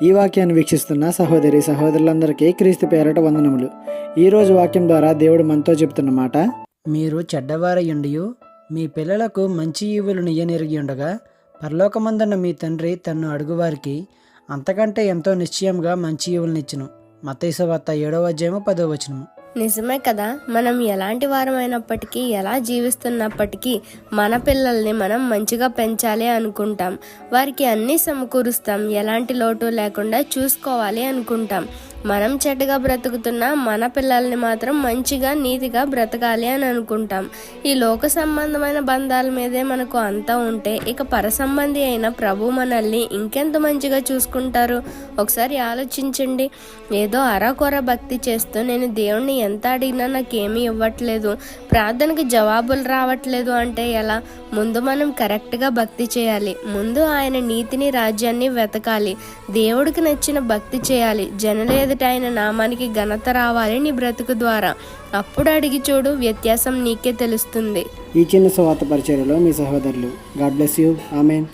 ఈ వాక్యాన్ని వీక్షిస్తున్న సహోదరి సహోదరులందరికీ క్రీస్తు పేరట వందనములు. ఈరోజు వాక్యం ద్వారా దేవుడు మనతో చెబుతున్న మాట, మీరు చెడ్డవారయుండియు మీ పిల్లలకు మంచి ఈవులను ఇయ్యనెరిగి ఉండగా పరలోకమందున్న మీ తండ్రి తన్ను అడుగువారికి అంతకంటే ఎంతో నిశ్చయంగా మంచి ఈవులనిచ్చును. మత్తయి సువార్త 7:10. నిజమే కదా. మనం ఎలాంటి వారమైనప్పటికీ, ఎలా జీవిస్తున్నప్పటికీ మన పిల్లల్ని మనం మంచిగా పెంచాలి అనుకుంటాం. వారికి అన్నీ సమకూరుస్తాం. ఎలాంటి లోటు లేకుండా చూసుకోవాలి అనుకుంటాం. మనం చెడ్డగా బ్రతుకుతున్నా మన పిల్లల్ని మాత్రం మంచిగా నీతిగా బ్రతకాలి అని అనుకుంటాం. ఈ లోక సంబంధమైన బంధాల మీదే మనకు అంతా ఉంటే ఇక పరసంబంధి అయిన ప్రభు మనల్ని ఇంకెంత మంచిగా చూసుకుంటారు. ఒకసారి ఆలోచించండి. ఏదో అరకొర భక్తి చేస్తూ నేను దేవుణ్ణి ఎంత అడిగినా నాకేమీ ఇవ్వట్లేదు, ప్రార్థనకి జవాబులు రావట్లేదు అంటే ఎలా? ముందు మనం కరెక్ట్గా భక్తి చేయాలి. ముందు ఆయన నీతిని, రాజ్యాన్ని వెతకాలి. దేవుడికి నచ్చిన భక్తి చేయాలి. జనుల ఎదుట ఆయన నామానికి ఘనత రావాలి నీ బ్రతుకు ద్వారా. అప్పుడు అడిగి చూడు, వ్యత్యాసం నీకే తెలుస్తుంది. ఈ చిన్న సువార్త పరిచర్యలో మీ సహోదరులు. God bless you. ఆమేన్.